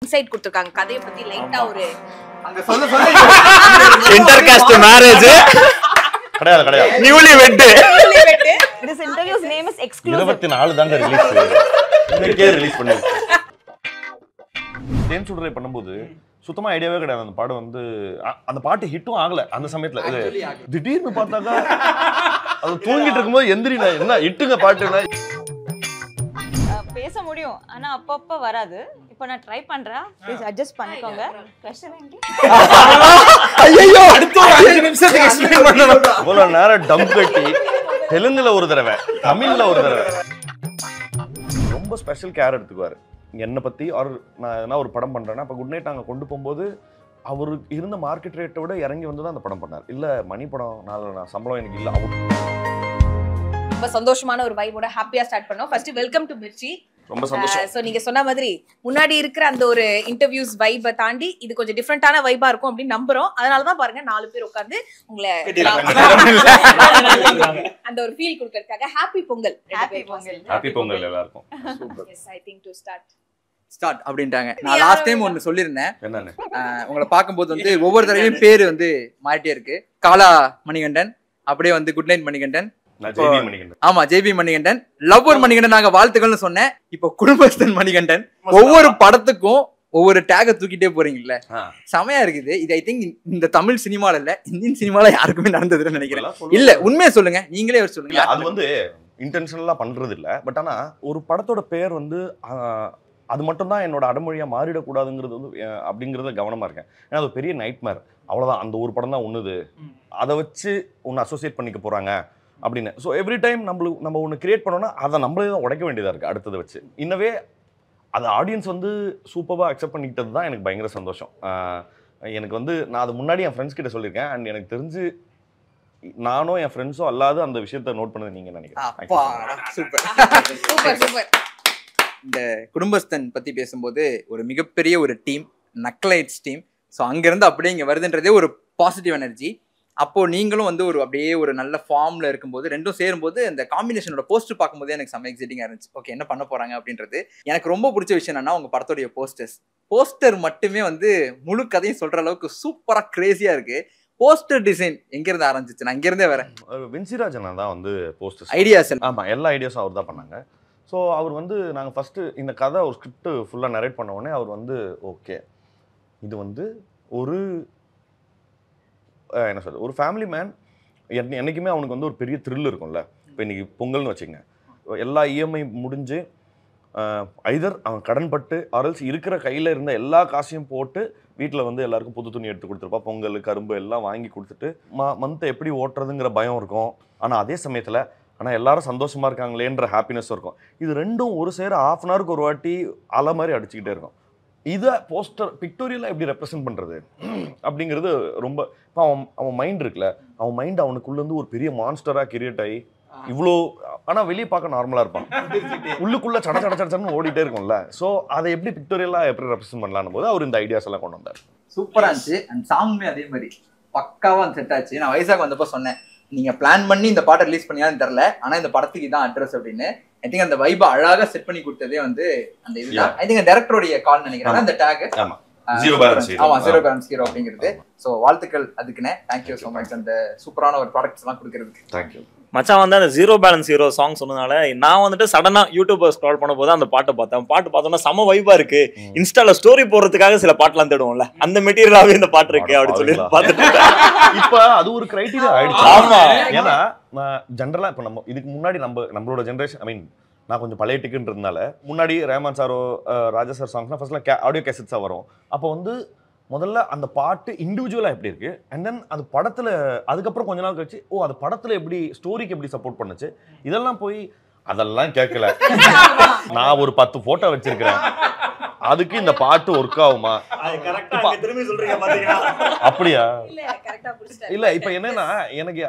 Inside கொடுத்திருக்காங்க கதையை பத்தி லைட்டா ஒரு அங்க சொல்ல இன்டர்காஸ்ட் மேரேஜ் கிடையாது newly wet. This interview's name is exclusive. 24 தாங்க ரிலீஸ். இன்னைக்கே ரிலீஸ் பண்ணிருக்கேன். தேன் சுடரை பண்ணும்போது சுத்தமா ஐடியாவே கிடையாது. அந்த பாடம் வந்து அந்த பாட்டு ஹிட்டும் ஆகல அந்த சமயத்துல. திடீர்னு பார்த்தாக்கா அது தூங்கிட்டு இருக்கும்போது எந்திரினா என்ன இட்டுங்க பாட்டுனா பேச முடியும் ஆனா அப்பப்ப வராது. இப்போ நான் ட்ரை பண்றேன். ப்ளீஸ் அட்ஜஸ்ட் பண்ணிக்கோங்க. क्वेश्चन ఏంటి? ஐயோ அடுத்து 5 நிமிஷத்துக்கு எக்ஸ்பிளைன் பண்ணனும். இவ்வளவு நேரம் டம் கட்டி தெலுங்குல ஒரு தடவை தமிழ்ல ஒரு தடவை ரொம்ப ஸ்பெஷல் கேர் எடுத்துக்குவாரு என்னை பத்தி. நான் எதனா ஒரு படம் பண்றேன்னா அப்ப குட் நைட் நாங்க கொண்டு போகும்போது அவரு இருந்த மார்க்கெட் ரேட்டை விட இறங்கி வந்து தான் அந்த படம் பண்ணார். இல்ல மணி படம் நான் சம்பளம் எனக்கு இல்ல. ரொம்ப சந்தோஷமான ஒரு வைபோட ஹாப்பியா ஸ்டார்ட் பண்ணோம். First welcome to Mirchi. ரொம்ப சந்தோஷம். சோ நீங்க சொன்ன மாதிரி முன்னாடி இருக்கிற அந்த ஒரு இன்டர்வியூஸ் வைபை தாண்டி இது கொஞ்சம் டிஃபரெண்டான வைபா இருக்கும் அப்படின்னு நம்புறோம். அதனாலதான் பாருங்க 4 பேர் உட்கார்ந்து உங்களை அந்த ஒரு ஃபீல் கொடுக்கறதுக்காக ஹாப்பி பொங்கல். ஹாப்பி பொங்கல் எல்லாருக்கும். Yes I think to start அப்படின்ட்டாங்க. நான் லாஸ்ட் டைம் ஒன்னு சொல்லியிருந்தேன். என்னன்னு உங்களை பார்க்கும்போது வந்து ஒவ்வொரு தடவையும் பேரு வந்து மாறிட்டே இருக்கு. காலா மணிகண்டன், அப்படியே வந்து குட் நைட் மணிகண்டன், ஆமா ஜேபி மணிகண்டன், லவ்வர் மணிகண்டன் நாங்க வாழ்த்துக்கள்னு சொன்னேன். இப்போ குடும்பஸ்தன் மணிகண்டன். ஒவ்வொரு படத்துக்கும் ஒவ்வொரு டேக தூக்கிட்டே போறீங்கல்ல, செமையா இருக்குது. இது ஐ திங்க் இந்த தமிழ் சினிமால இல்ல இந்தியன் சினிமால யாருக்குமே நடந்ததுன்னு நினைக்கிறேன். இல்ல உண்மையை சொல்லுங்க, நீங்களே சொல்லுங்க. அது வந்து இன்டென்ஷனலா பண்றது இல்ல. பட் ஆனா ஒரு படத்தோட பேர் வந்து அது மட்டும் தான் என்னோட அடமொழியா மாறிடக்கூடாதுங்கிறது வந்து அப்படிங்கறத கவனமா இருக்கேன். ஏன்னா அது பெரிய நைட்மேர். அவ்வளவுதான், அந்த ஒரு படம் தான் ஒண்ணுது, அதை வச்சு ஒன்னு அசோசியேட் பண்ணிக்க போறாங்க அப்படின்னு. ஸோ எவ்ரி டைம் நம்ம ஒன்று கிரியேட் பண்ணோம்னா அதை நம்மளே தான் உடைக்க வேண்டியதாக இருக்குது அடுத்ததை வச்சு. இன்னவே அதை ஆடியன்ஸ் வந்து சூப்பராக அக்செப்ட் பண்ணிக்கிட்டது தான் எனக்கு பயங்கர சந்தோஷம். எனக்கு வந்து நான் அது முன்னாடி என் ஃப்ரெண்ட்ஸ் கிட்ட சொல்லியிருக்கேன். அண்ட் எனக்கு தெரிஞ்சு நானும் என் ஃப்ரெண்ட்ஸும் அல்லாத அந்த விஷயத்த நோட் பண்ணது நீங்க நினைக்கிறேன். சூப்பர். இந்த குடும்பஸ்தன் பத்தி பேசும்போது ஒரு மிகப்பெரிய ஒரு டீம், நக்லைட்ஸ் டீம். ஸோ அங்கிருந்து அப்படியே இங்கே வருதுன்றதே ஒரு பாசிட்டிவ் எனர்ஜி. அப்போ நீங்களும் வந்து ஒரு அப்படியே ஒரு நல்ல ஃபார்ம்ல இருக்கும்போது ரெண்டும் சேரும்போது அந்த காம்பினேஷனோட போஸ்டர் பார்க்கும்போது எனக்கு செம்ம எக்ஸைட்டிங்கா இருந்துச்சு. ஓகே என்ன பண்ண போறாங்க அப்படின்றது. எனக்கு ரொம்ப பிடிச்ச விஷயம் என்னன்னா உங்க படத்தோடைய போஸ்டர் மட்டுமே வந்து முழு கதையும் சொல்ற அளவுக்கு சூப்பரா கிரேசியா இருக்கு. போஸ்டர் டிசைன் எங்க இருந்து ஆரம்பிச்சிச்சு? நான் இங்க இருந்தே வரேன். வின்சிராஜன் தான் வந்து போஸ்டர் ஐடியாஸ். ஆமா, எல்லா ஐடியாஸும் அவர் தான் பண்ணாங்க. ஸோ அவர் வந்து நாங்கள் ஃபர்ஸ்ட் இந்த கதை ஒரு ஸ்கிரிப்ட் ஃபுல்லாக நரேட் பண்ண உடனே அவர் வந்து ஓகே இது வந்து ஒரு என்ன சொல்றது, ஒரு ஃபேமிலி மேன் என்றைக்குமே அவனுக்கு வந்து ஒரு பெரிய த்ரில் இருக்கும்ல. இப்போ இன்னைக்கு பொங்கல்னு வச்சுங்க, எல்லா இஎம்ஐ முடிஞ்சு ஐதர் அவன் கடன்பட்டு ஆர்எல்ஸ் இருக்கிற கையில் இருந்த எல்லா காசையும் போட்டு வீட்டில் வந்து எல்லாருக்கும் புது துணி எடுத்து கொடுத்துருப்பா, பொங்கல் கரும்பு எல்லாம் வாங்கி கொடுத்துட்டு மந்த்தை எப்படி ஓட்டுறதுங்கிற பயம் இருக்கும். ஆனால் அதே சமயத்தில் எல்லாரும் சந்தோஷமா இருக்காங்களேன்ற ஹாப்பினஸ் இருக்கும். இது ரெண்டும் ஒரு சேர ½ அன் ஹவருக்கு ஒரு வாட்டி அலை மாதிரி அடிச்சுக்கிட்டே இருக்கும். இதை போஸ்டர் பிக்டோரியலாக எப்படி ரெப்ரசென்ட் பண்ணுறது அப்படிங்கிறது ரொம்ப. இப்போ அவன் மைண்ட் இருக்குல்ல, அவன் மைண்ட் அவனுக்குள்ளேருந்து ஒரு பெரிய மான்ஸ்டராக கிரியேட் ஆகி இவ்வளோ, ஆனால் வெளியே பார்க்க நார்மலாக இருப்பான், உள்ளுக்குள்ளே சடச்சடன்னு ஓடிட்டே இருக்கும்ல. ஸோ அதை எப்படி பிக்டோரியலாக எப்படி ரெப்ரசென்ட் பண்ணலான்னு போது அவர் இந்த ஐடியாஸ் எல்லாம் கொண்டு வந்தார். சூப்பராக இருந்துச்சு. அண்ட் சாங்குமே அதே மாதிரி பக்காவாக செட் ஆச்சு. நான் வைசாக் வந்தப்போ சொன்னேன், நீங்க பிளான் பண்ணி இந்த பாட்டை ரிலீஸ் பண்ணியான்னு தெரியல, ஆனா இந்த படத்துக்கு இதான் அட்ரஸ் அப்படின்னு. ஐ திங்க் அந்த வைபை அழகா செட் பண்ணி கொடுத்ததே வந்து அந்த இதுதான். ஐ திங்க் டைரக்டருடைய கால் நினைக்கிறேன் அந்த டேக். ஜீரோ பேலன்ஸ் ஹீரோ அப்படிங்கிறது. ஸோ வாழ்த்துக்கள் அதுக்குன்னு. தேங்க்யூ ஸோ மச் அந்த சூப்பரான ஒரு ப்ராடக்ட்ஸ் எல்லாம் கொடுக்கறதுக்கு. தேங்க்யூ மச்சான். வந்து அந்த ஜீரோ பேலன்ஸ் ஹீரோ சாங் சொன்னதுனால நான் வந்துட்டு சடனா யூடியூப் ஸ்க்ரால் பண்ண போது அந்த பாட்டை பார்த்தேன். பாட்டு பார்த்தோம்னா செம வைபா இருக்கு. இன்ஸ்டால ஸ்டோரி போடுறதுக்காக சில பாட்டுலாம் தேடுவோம்ல, அந்த மெட்டீரியலாவே இந்த பாட்டு இருக்கு அப்படின்னு சொல்லி பார்த்துட்டு இப்ப அது ஒரு கிரைட்டீரியா ஆயிடுச்சு. ஆமா, ஏன்னா ஜென்ரலா இப்ப நம்ம இதுக்கு முன்னாடி நம்மளோட ஜென்ரேஷன், ஐ மீன் நான் கொஞ்சம் பழைய டிக்குன்றதுனால முன்னாடி ரஹ்மான் சாரோ ராஜா சார் சாங்ஸ்லாம் ஃபர்ஸ்ட்லாம் ஆடியோ கேசட்ஸாக வரும். அப்போ வந்து முதல்ல அந்த பாட்டு இண்டிவிஜுவலாக எப்படி இருக்கு, அண்ட் தென் அது படத்தில் அதுக்கப்புறம் கொஞ்ச நாள் கழிச்சு அது படத்தில் எப்படி ஸ்டோரிக்கு எப்படி சப்போர்ட் பண்ணுச்சு, இதெல்லாம் போய் அதெல்லாம் கேட்கல. நான் ஒரு 10 போட்டோ வச்சிருக்கிறேன், அதுக்கு இந்த பாட்டு ஒர்க் ஆகுமா? அப்படியா? இல்ல இப்ப என்னன்னா எனக்கு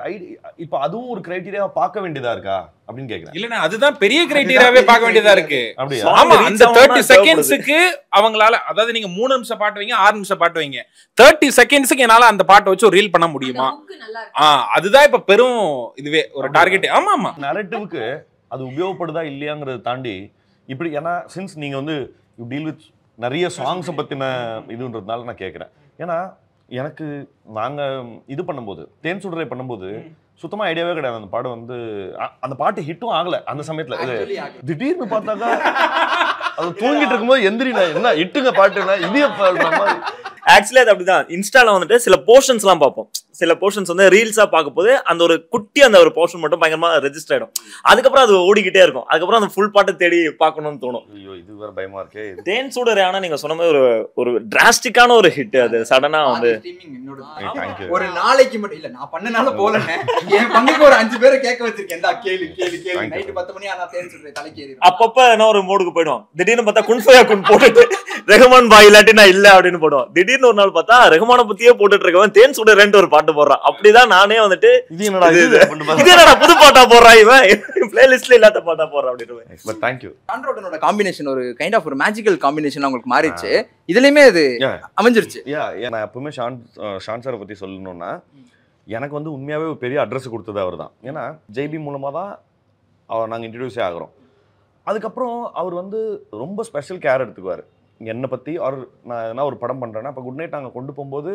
இப்ப அதுவும் ஒரு கிரைட்டீரியா பார்க்க வேண்டியதா இருக்கா அப்படின்னு கேக்குறேன். இல்லன்னா அதுதான் பெரிய கிரைட்டீரியாவே பார்க்க வேண்டியதா இருக்கு. அப்படியா? ஆமா, அந்த 30 செகண்ட்ஸ்க்கு அவங்களால, அதாவது நீங்க 3 நிமிஷம் பாட்டு வைங்க, 6 நிமிஷம் பாட்டு வைங்க, 30 செகண்ட்ஸ்க்கு என்னால அந்த பாட்டை வச்சு ரீல் பண்ண முடியுமா? அதுதான் இப்ப பெரும் இதுவே ஒரு டார்கெட். ஆமா ஆமா, நரேட்டிவ்க்கு அது உபயோகப்படுதா இல்லையாங்கிறத தாண்டி இப்படி, ஏன்னா சின்ஸ் நீங்க வந்து யூ டீல் வித் நிறைய சாங்ஸை பற்றின இதுன்றதுனால நான் கேட்குறேன். ஏன்னா எனக்கு நாங்கள் இது பண்ணும்போது தேன் சுடரை பண்ணும்போது சுத்தமாக ஐடியாவே கிடையாது. அந்த பாடம் வந்து அந்த பாட்டு ஹிட்டும் ஆகலை அந்த சமயத்தில். திடீர்னு பார்த்தாக்கா அது தூங்கிட்டு இருக்கும்போது எந்திரினா என்ன இட்டுங்க பாட்டுனா இதே ஆக்சுவலி அது அப்படிதான். இன்ஸ்டால வந்துட்டு சில போர்ஷன்ஸ் எல்லாம் பார்ப்போம். சில போர்ஷன்ஸ் வந்து ரீல்ஸா பார்க்கும்போது அந்த ஒரு குட்டி அந்த ஒரு போர்ஷன் மட்டும் பயங்கரமா ரெஜிஸ்டர் ஆயிடும். அதுக்கப்புறம் அது ஓடிக்கிட்டே இருக்கும். அதுக்கப்புறம் அந்த ஃபுல் பாட்டை தேடி பார்க்கணும்னு தோணும். ஐயோ இது வேற பயமா இருக்கே. தேன் சூடரே ஆனா நீங்க சொன்ன மாதிரி ஒரு டிராஸ்டிக்கான ஒரு ஹிட். அது சடனா வந்து ஒரு நாளைக்கு மட்டும் இல்ல, நான் பண்ணனால போலன்னு என் பங்குக்கு ஒரு 5 பேரை கேட்க வச்சிருக்கேன். நைட் 10 மணி ஆனா தேன் சுடரை தலைக்கு ஏறி அப்பப்ப என்ன ஒரு மோடுக்கு போயிடும். திடீர்னு பார்த்தா குன்ஃபயா குன் போட்டுட்டு ரஹ்மான் பாய் இல்லாட்டி நான் இல்ல அப்படின்னு போடுவோம். திடீர்னு ஒரு நாள் பார்த்தா ரஹ்மான பத்தியே போட்டுட்டு இருக்கவன் தேன் சுடரேன்னு ஒரு பாட்டு போடுறான். அப்படிதான் நானே வந்துட்டு இது என்னடா புது பாட்டா போடுறான் இவன், பிளேலிஸ்ட்ல இல்லாத பாட்டா போடுறான் அப்படின்னு. But thank you. ஆண்ட்ராய்டோட காம்பினேஷன் ஒரு கைண்ட் ஆஃப் ஒரு மேஜிக்கல் காம்பினேஷன் உங்களுக்கு மாறிடுச்சு. இதுலயுமே அது அமைஞ்சிருச்சு. நான் எப்பவுமே ஷான் சாரை பத்தி சொல்லணும்னா எனக்கு வந்து உண்மையாவே ஒரு பெரிய அட்ரஸ் கொடுத்தது அவர் தான். ஏன்னா ஜெய்பி மூலமா தான் நாங்கள் இன்ட்ரடியூஸே ஆகிறோம். அதுக்கப்புறம் அவர் வந்து ரொம்ப ஸ்பெஷல் கேர் எடுத்துக்குவார் என்னை பற்றி. அவர் நான் எதனா ஒரு படம் பண்ணுறேன்னா இப்போ குட் நைட் நாங்கள் கொண்டு போகும்போது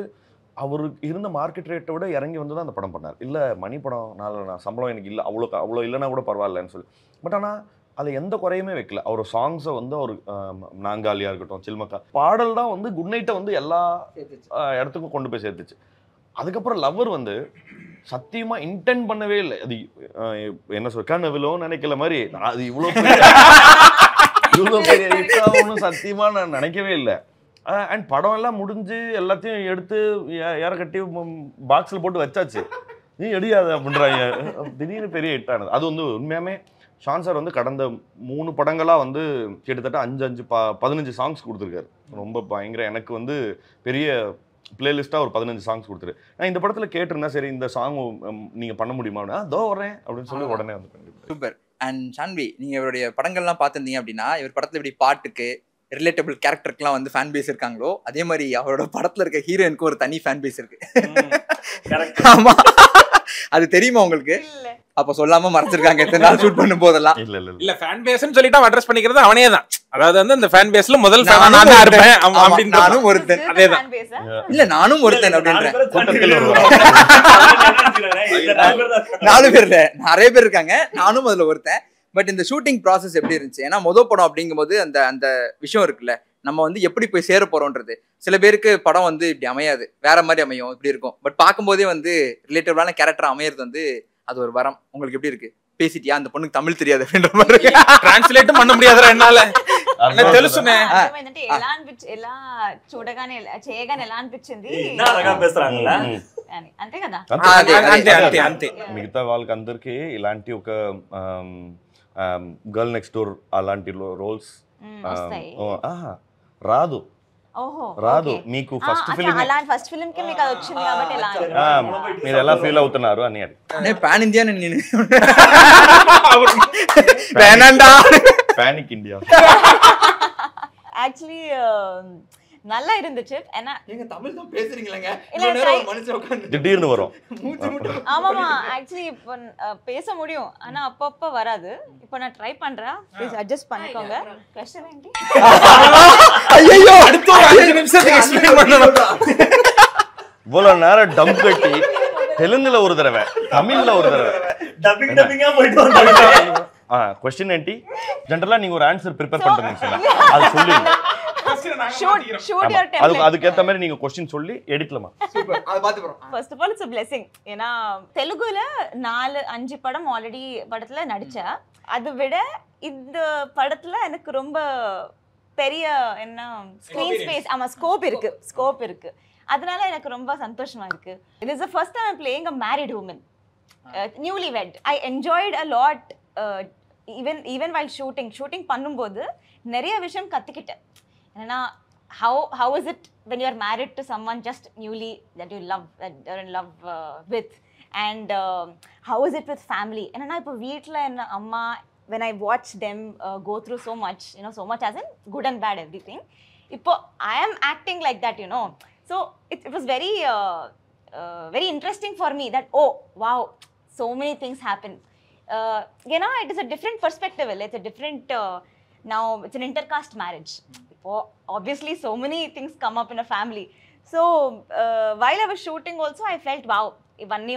அவருக்கு இருந்த மார்க்கெட் ரேட்டை விட இறங்கி வந்து தான் அந்த படம் பண்ணார். இல்லை மணி படம் நான் சம்பளம் எனக்கு இல்லை அவ்வளோ இல்லைன்னா கூட பரவாயில்லன்னு சொல்லி. பட் ஆனால் அதில் எந்த குறையுமே வைக்கல. அவர் சாங்ஸை வந்து அவர் நாங்காலியாக இருக்கட்டும் சில்மக்கா பாடல் தான் வந்து குட் நைட்டை வந்து எல்லா இடத்துக்கும் கொண்டு போய் சேர்த்துச்சு. அதுக்கப்புறம் லவ்வர் வந்து சத்தியமா இன்டென்ட் பண்ணவே இல்லை. அது என்ன சொல்ல கனவுலோன்னு நினைக்கல மாதிரி அது இவ்வளோ பெரிய ஹிட்டாகும்னு சத்தியமா நான் நினைக்கவே இல்லை. அண்ட் படம் எல்லாம் முடிஞ்சு எல்லாத்தையும் எடுத்து யார கட்டி பாக்ஸில் போட்டு வச்சாச்சு. நீ எடுக்காது அப்படின்றாங்க. திடீர்னு பெரிய ஹிட் ஆனது. அது வந்து உண்மையாமே ஷான் சார் வந்து கடந்த 3 படங்களாக வந்து கிட்டத்தட்ட 15 சாங்ஸ் கொடுத்துருக்காரு. ரொம்ப பயங்கர எனக்கு வந்து பெரிய பிளேலிஸ்ட்டாக ஒரு 15 சாங்ஸ் கொடுத்துரு. நான் இந்த படத்தில் கேட்டிருந்தேன், சரி இந்த சாங் நீங்கள் பண்ண முடியுமா தோ வரேன் அப்படின்னு சொல்லி உடனே வந்து சூப்பர். அண்ட் ஷான்வி, நீங்கள் இவருடைய படங்கள்லாம் பார்த்துருந்தீங்க அப்படின்னா இவர் படத்தில் இப்படி பாட்டுக்கு ரிலேட்டபிள் கேரக்டருக்குலாம் வந்து ஃபேன் பேஸ் இருக்காங்களோ அதே மாதிரி அவரோட படத்தில் இருக்க ஹீரோயினுக்கு ஒரு தனி ஃபேன் பேஸ் இருக்கு. ஆமா, அது தெரியுமா உங்களுக்கு? அப்ப சொல்லாம மறைச்சிருக்காங்க எத்தனை நாள் ஷூட் பண்ணும் போதெல்லாம். இல்ல ஃபேன் பேஸ்னு சொல்லிட்டு அட்ரஸ் பண்ணிக்கிறது அவனே தான். அதாவது வந்து அந்த ஃபேன் பேஸ்ல முதல் ஃபேன் நான் தான் இருப்பேன் அப்படின்னு. நானும் ஒருத்தன். அதேதான். இல்ல நானும் ஒருத்தன் அப்படின்றேன். 4 பேர்ல நிறைய பேர் இருக்காங்க, நானும் அதுல ஒருத்தன். பட் இந்த ஷூட்டிங் ப்ராசஸ் எப்படி இருந்துச்சு? ஏன்னா மொதல் படம் அப்படிங்கும்போது அந்த விஷயம் இருக்குல்ல, நம்ம வந்து எப்படி போய் சேர போறோம்ன்றது. சில பேருக்கு படம் வந்து இப்படி அமையாது, வேற மாதிரி அமையும், இப்படி இருக்கும். பட் பார்க்கும்போதே வந்து ரிலேட்டிவான கேரக்டர் அமையிறது வந்து அது ஒரு வரம். உங்களுக்கு எப்படி இருக்கு? பேசிட்டியா அந்த பொண்ணுக்கு தமிழ் தெரியாது அப்படின்ற மாதிரி டிரான்ஸ்லேட் பண்ண முடியாதுடா என்னால. తెలుసునే ఏంటంటే ఎలా అనిపించి ఎలా చూడగానే చేయగానే ఎలా అనిపించింది అంతే కదా. అంతే మిగతా వాళ్ళకి అందరికి ఇలాంటి ఒక గర్ల్ నెక్స్ట్ డోర్ అలాంటి రోల్స్ రాదు. రాదు. మీకు ఫస్ట్ ఫిల్మ్ అలాంటి ఫస్ట్ ఫిల్మ్ కి మీకు అది వచ్చింది కాబట్టి ఎలా మీరు ఎలా ఫీల్ అవుతున్నారు అని నేను పాన్ ఇండియా నేను பேனிக் இந்தியா. ஆக்சுவலி நல்லா இருந்துச்சு. ஏன்னா நீங்க தமிழ் தான் பேசுறீங்களேங்க, இவ்வளவு நேரம் ஒரு மனுஷன் உட்கார்ந்து திடீர்னு வரும். ஆமாமா, ஆக்சுவலி இப்போ பேச முடியும் ஆனா அப்பப்ப வராது. இப்போ நான் ட்ரை பண்றேன், ப்ளீஸ் அட்ஜஸ்ட் பண்ணிக்கோங்க. க்வெஸ்சன் ఏంటి? ஐயோ அடுத்த 5 நிமிஷத்துக்கு எக்ஸ்பிளைன் பண்ணனும். இவ்வளவு நேரம் டம் கட்டி தெலுங்குல ஒரு தடவை தமிழ்ல ஒரு தடவை டப்பிங்கா போயிட்டு வந்தாங்க. क्वेश्चन ఏంటి? ஜெனரலா நீங்க ஒரு ஆன்சர் ப்ரிப்பேர் பண்ணிட்டீங்க, அது சொல்லுங்க. அதுக்கு ஏத்த மாதிரி நீங்க क्वेश्चन சொல்லி எடிட்லமா. சூப்பர், அத பாத்து போறோம். First of all it's a blessing. ஏனா தெலுங்குல 4-5 படம் ஆல்ரெடி படத்துல நடிச்சேன். அது விட இந்த படத்துல எனக்கு ரொம்ப பெரிய என்ன ஸ்கிரீன் ஸ்பேஸ், ஆமா ஸ்கோப் இருக்கு. அதனால எனக்கு ரொம்ப சந்தோஷமா இருக்கு. It is the first time I'm playing a married woman, newlywed. I enjoyed a lot, even while shooting பண்ணும்போது நிறைய விஷயம் கத்துக்கிட்டேன். என்னன்னா how is it when you are married to someone just newly that you love, that you're in love with, and how is it with family? என்னன்னா இப்போ வீட்ல என்ன அம்மா, when I watch them go through so much, so much as in good and bad everything. இப்போ I am acting like that, so it was very very interesting for me that oh wow, so many things happen. It is a different perspective. It's a different now it's an intercaste marriage. obviously so many things come up in a family. So while I was shooting also I felt wow, ivanni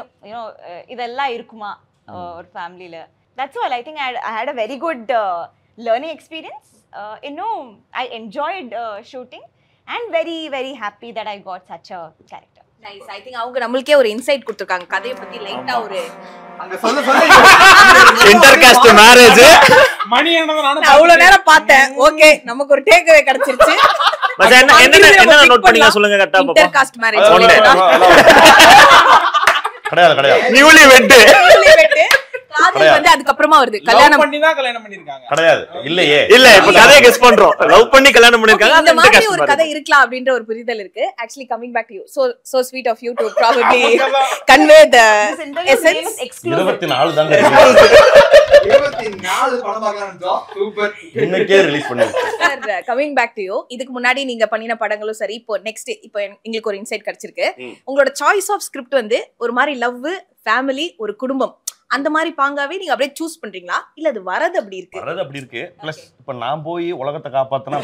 idella irukuma or family la. That's all. I think I had a very good learning experience. I enjoyed shooting and very very happy that I got such a character. Nice. I think அவங்க நம்மளுக்கே ஒரு inside கொடுத்துருக்காங்க கதையை பத்தி லைட்டா ஒரு அங்க சொல்ல இன்டர்காஸ்ட் மேரேஜ் மணி என்ன அவ்வளவு நேரம் பார்த்தேன். ஓகே நமக்கு ஒரு டேக் அவே கிடைச்சிருச்சு. என்ன நோட் பண்ணீங்க சொல்லுங்க கரெக்ட்டா பாப்போம். இன்டர்காஸ்ட் மேரேஜ் கிடையாது நியூலி வெட் காதல் வந்து அதுக்கு அப்புறமா வருது. கல்யாணம் பண்ணி தான் கல்யாணம் பண்ணிருக்காங்க. கிடையாது. இல்லையே. இல்ல இப்ப கதையை கெஸ் பண்றோம். லவ் பண்ணி கல்யாணம் பண்ணிருக்காங்க. இந்த மாதிரி ஒரு கதை இருக்கலாம் அப்படின்ற ஒரு புரிதல் இருக்கு. Actually coming back to you, so sweet of you to probably convey the essence. 24 தான் 24 படம் பார்க்கலாம்னு சூப்பர் இன்னைக்கே ரிலீஸ் பண்ணிருக்கோம். Sir, coming back to you, இதுக்கு முன்னாடி நீங்க பண்ணின படங்களும் சரி, இப்போ நெக்ஸ்ட் இப்போ உங்களுக்கு ஒரு இன்சைட் கிடைச்சிருக்கு. உங்களோட சாய்ஸ் ஆஃப் ஸ்கிரிப்ட் வந்து ஒரு மாதிரி லவ், ஃபேமிலி, ஒரு குடும்பம் அந்த மாதிரி பாங்காவே நீங்க அப்படியே சூஸ் பண்றீங்களா இல்ல அது வரது அப்படி இருக்கு? வரது அப்படி இருக்கு. பிளஸ் இப்ப நான் போய் உலகத்தை காப்பாத்தினா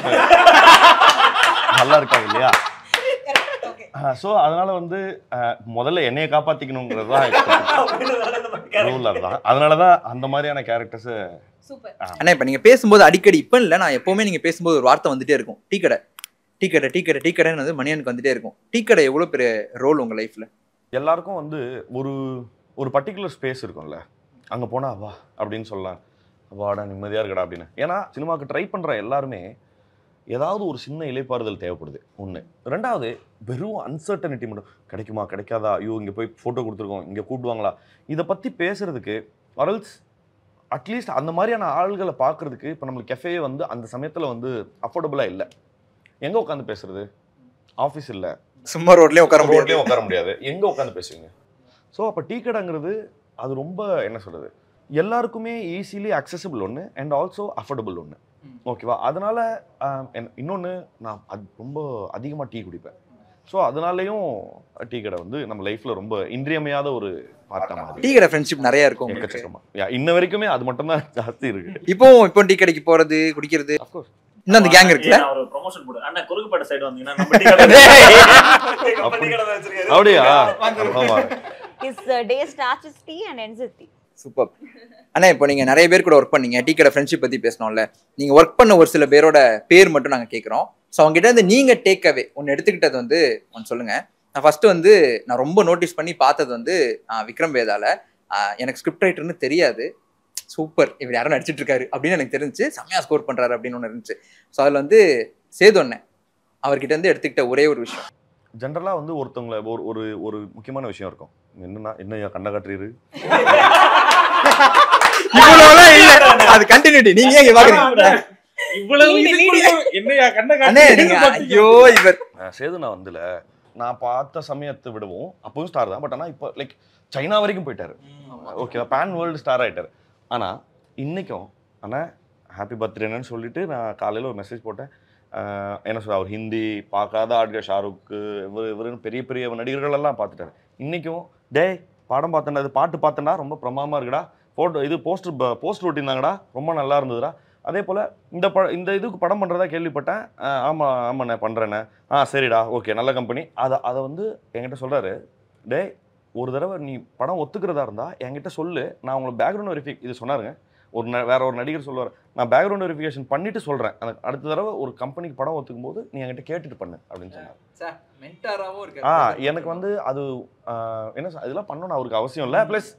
நல்லா இருக்காது இல்லையா? சோ அதனால வந்து முதல்ல என்னைய காப்பாத்திக்கணுங்கிறது தான் ரூலர் தான். அதனாலதான் அந்த மாதிரியான கேரக்டர்ஸ். சூப்பர். அண்ணா இப்ப நீங்க பேசும்போது அடிக்கடி இப்ப இல்ல நான் எப்பவுமே நீங்க பேசும்போது ஒரு வார்த்தை வந்துட்டே இருக்கும், டீ கடை டீ கடை டீ கடை டீ கடைன்னு வந்து மணியனுக்கு வந்துட்டே இருக்கும். டீ கடை எவ்வளவு பெரிய ரோல் உங்க லைஃப்ல? எல்லாருக்கும் வந்து ஒரு பர்டிகுலர் ஸ்பேஸ் இருக்கும்ல, அங்கே போனால் வா அப்படின்னு சொல்லலாம், வாடா நிம்மதியாக இருக்கடா அப்படின்னு. ஏன்னா சினிமாவுக்கு ட்ரை பண்ணுற எல்லாருமே ஏதாவது ஒரு சின்ன இலைப்பாறுதல் தேவைப்படுது ஒன்று. ரெண்டாவது வெறும் அன்சர்டனிட்டி மட்டும், கிடைக்குமா கிடைக்காதா, ஐயோ இங்கே போய் ஃபோட்டோ கொடுத்துருக்கோம் இங்கே கூப்பிடுவாங்களா, இதை பற்றி பேசுகிறதுக்கு அரல்ஸ் அட்லீஸ்ட் அந்த மாதிரியான ஆள்களை பார்க்குறதுக்கு இப்போ நம்மளுக்கு கெஃபே வந்து அந்த சமயத்தில் வந்து அஃபோர்டபுளாக இல்லை. எங்கே உட்காந்து பேசுறது? ஆஃபீஸ் இல்லை, சும்மா ரோட்லேயும் உட்கார முடியாது, எங்கே உட்காந்து பேசுவீங்க? ஸோ அப்போ டீ கடைங்கிறது அது ரொம்ப என்ன சொல்கிறது, எல்லாருக்குமே ஈஸிலி அக்சசிபிள் ஒன்று அண்ட் ஆல்சோ அஃபோர்டபுள் ஒன்று. ஓகேவா? அதனால இன்னொன்று நான் அது ரொம்ப அதிகமாக டீ குடிப்பேன். ஸோ அதனாலேயும் டீ கடை வந்து நம்ம லைஃப்பில் ரொம்ப இன்றியமையாத ஒரு பார்ட்டாக மாதிரி. டீ கடை ஃப்ரெண்ட்ஷிப் நிறைய இருக்கும் எக்கச்சக்கமாக. இன்ன வரைக்குமே அது மட்டும் தான் ஜாஸ்தி இருக்கு. இப்போ டீ கடைக்கு போகிறது குடிக்கிறது அஃப்கோர்ஸ் இன்னும் அந்த கேங் இருக்குல்ல. ஒரு ப்ரமோஷன் போடு அண்ணா குறுக்குப்பட்ட சைடு வந்தீங்கன்னா நம்ம டீ கடை வச்சிருக்காரு. அப்படியா? ஆமா. His day starts with tea and ends with tea. Super. அண்ணா இப்போ நீங்க நிறைய பேர் கூட ஒர்க் பண்ணீங்க, டீ கடை ஃப்ரெண்ட்ஷிப் பத்தி பேசணும்ல, நீங்க ஒர்க் பண்ண ஒரு சில பேரோட பேர் மட்டும் நாங்க கேட்குறோம். ஸோ அவங்க கிட்ட இருந்து நீங்க டேக் அவே ஒன்று எடுத்துக்கிட்டது வந்து ஒன்று சொல்லுங்க. நான் ஃபர்ஸ்ட் வந்து நான் ரொம்ப நோட்டீஸ் பண்ணி பார்த்தது வந்து விக்ரம் வேதால எனக்கு ஸ்கிரிப்ட் ரைட்டர்னு தெரியாது, சூப்பர் இவர் யாரும் நடிச்சிட்டு இருக்காரு அப்படின்னு எனக்கு தெரிஞ்சு, செம்மையா ஸ்கோர் பண்றாரு அப்படின்னு ஒன்று இருந்துச்சு. ஸோ அதில் வந்து சேதொன்னே அவர்கிட்ட இருந்து எடுத்துக்கிட்ட ஒரே ஒரு விஷயம், ஜென்ரலாக வந்து ஒருத்தவங்களை ஒரு ஒரு முக்கியமான விஷயம் இருக்கும். என்ன கண்ட காட்டுறீரு அது கண்டினியூட்டி. நீங்க ஏன் பாக்குறீங்க இவ்வளவு என்னையா கண்ட ஐயோ இவர் சேது நான் வந்துல நான் பார்த்த சமயத்தை விடவும் அப்பவும் ஸ்டார் தான். பட் ஆனால் இப்போ லைக் சைனா வரைக்கும் போயிட்டாரு. ஓகேவா? பேன் வேர்ல்டு ஸ்டார் ஆயிட்டாரு. ஆனால் இன்னைக்கும் ஆனால் ஹாப்பி பர்த்டேன்னு சொல்லிட்டு நான் காலையில் ஒரு மெசேஜ் போட்டேன். என்ன சொல்ற, அவர் ஹிந்தி பார்க்காத ஆட்கள், ஷாருக் இவருன்னு பெரிய பெரிய நடிகர்கள் எல்லாம் பார்த்துட்டாரு. இன்னைக்கும் டே படம் பார்த்தேன்டா, இது பாட்டு பார்த்தேன்டா, ரொம்ப பிரமாதமாக இருக்குடா, ஃபோட்டோ இது போஸ்டர் ஓட்டியிருந்தாங்கடா, ரொம்ப நல்லா இருந்ததுடா. அதே போல் இந்த இதுக்கு படம் பண்ணுறதா கேள்விப்பட்டேன். ஆமாண்ணே பண்ணுறேண்ணே. சரிடா ஓகே நல்ல கம்பெனி. அதை வந்து என்கிட்ட சொல்கிறாரு, டே ஒரு தடவை நீ படம் ஒத்துக்கிறதா இருந்தால் என்கிட்ட சொல்லு, நான் உங்களுக்கு பேக்ரவுண்ட் இது சொன்னாருங்க. வேற ஒரு நடிகர் சொல்லுவார், நான் பேக்ரவுண்ட் வெரிஃபிகேஷன் பண்ணிட்டு சொல்கிறேன், அடுத்த தடவை ஒரு கம்பெனிக்கு படம் ஒத்துக்கும் போது நீ என்கிட்ட கேட்டுட்டு பண்ணு அப்படின்னு சொன்னார். எனக்கு வந்து அது என்ன இதெல்லாம் பண்ணணும்னு அவருக்கு அவசியம் இல்லை. ப்ளஸ்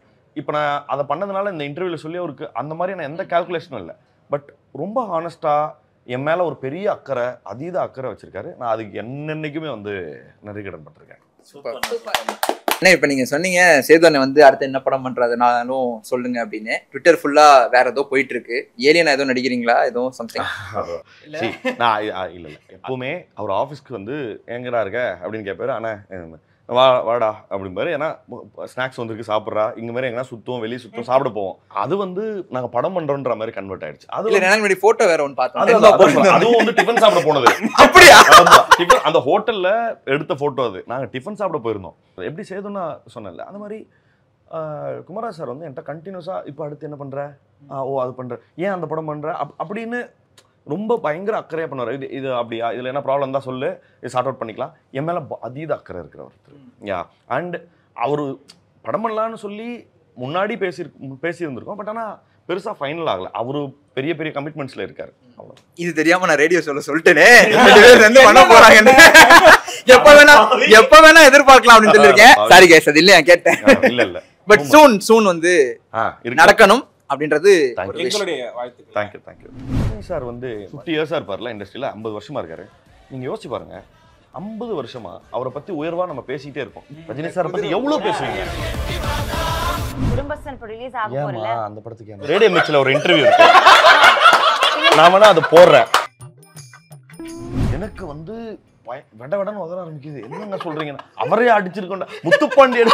இப்போ நான் அதை பண்ணதுனால இந்த இன்டர்வியூவில் சொல்லி அவருக்கு அந்த மாதிரி நான் எந்த கால்குலேஷனும் இல்லை. பட் ரொம்ப ஹானஸ்டாக என் மேலே ஒரு பெரிய அக்கறை, அதீத அக்கறை வச்சிருக்காரு. நான் அதுக்கு என்னென்னைக்குமே வந்து நன்றி கடன் பட்டிருக்கேன். இப்ப நீங்க சொன்னீங்க சேதுவனை வந்து அடுத்து என்ன படம் பண்றதுனாலும் சொல்லுங்க அப்படின்னு. ட்விட்டர் ஃபுல்லா வேற ஏதோ போயிட்டு இருக்கு. ஏலியனா ஏதோ நடிக்கிறீங்களா? ஏதோ சம்திங்? நான் இல்ல எப்பவுமே அவர் ஆஃபீஸ்க்கு வந்து எங்கடா இருக்க அப்படின்னு கேட்பாரு. ஆனா வாடா அப்படிம்பாரு. ஏன்னா ஸ்நாக்ஸ் வந்துருக்கு சாப்பிட்றா, இங்க மாதிரி எங்கன்னா சுத்தம் வெளியே சுத்தம் சாப்பிட போவோம். அது வந்து நாங்க படம் பண்றோன்ற மாதிரி கன்வெர்ட் ஆயிடுச்சு. அது போட்டோ வேற ஒன்று பார்த்தோம், அதுவும் வந்து டிஃபன் சாப்பிட போனது. அப்படியா? அந்த ஹோட்டல்ல எடுத்த போட்டோ அது. நாங்க டிஃபன் சாப்பிட போயிருந்தோம். எப்படி சேதுன்னா சொன்னல அந்த மாதிரி குமாரா சார் வந்து என்கிட்ட கண்டினியூஸா இப்போ அடுத்து என்ன பண்ற, ஓ அது பண்ற, ஏன் அந்த படம் பண்ற அப்படின்னு ரொம்ப பயங்கர அக்கறையா பண்ணுவார். இது அப்படியா, இதுல என்ன ப்ராப்ளம் தான் சொல்லு, இது சார்ட் அவுட் பண்ணிக்கலாம். என் மேல அதீத அக்கறை இருக்கிற ஒருத்தர். யா அண்ட் அவரு படம் பண்ணலான்னு சொல்லி முன்னாடி பேசியிருந்திருக்கோம். பட் ஆனா பெருசா ஃபைனல் ஆகல. அவரு பெரிய பெரிய கமிட்மெண்ட்ஸ்ல இருக்காரு. இது தெரியாம நான் ரேடியோ சொல்லிட்டேனே பண்ண போறாங்கன்னு. எப்ப வேணா எதிர்பார்க்கலாம் அப்படின்னு சொல்லிருக்கேன். சாரி கைஸ், அது இல்லையா கேட்டேன். இல்ல பட் சூன் வந்து நடக்கணும் அப்படின்றது எங்களுடைய வாழ்த்துக்கள். தேங்க்யூ. ரஜினி சார் வந்து 50 இயர்ஸா இருப்பார்ல இண்டஸ்ட்ரியில, 50 வருஷமா இருக்காரு. நீங்க யோசிச்சு பாருங்க, 50 வருஷமா அவரை பத்தி உயர்வா நம்ம பேசிட்டே இருக்கோம். ரஜினி சார் பத்தி எவ்வளவு பேசுவீங்க? குடும்பஸ்தன் ரிலீஸ் ஆக போறல, அந்த படத்துக்கு ரேடியோ மிக்ஸ்ல ஒரு இன்டர்வியூ இருக்கு, நான் வேணா அதை போடுறேன். எனக்கு வந்து வெட வெடன்னு உதற ஆரம்பிக்குது. என்னங்க சொல்றீங்க? அவரே அடிச்சிருக்கோம். முத்துப்பாண்டியன்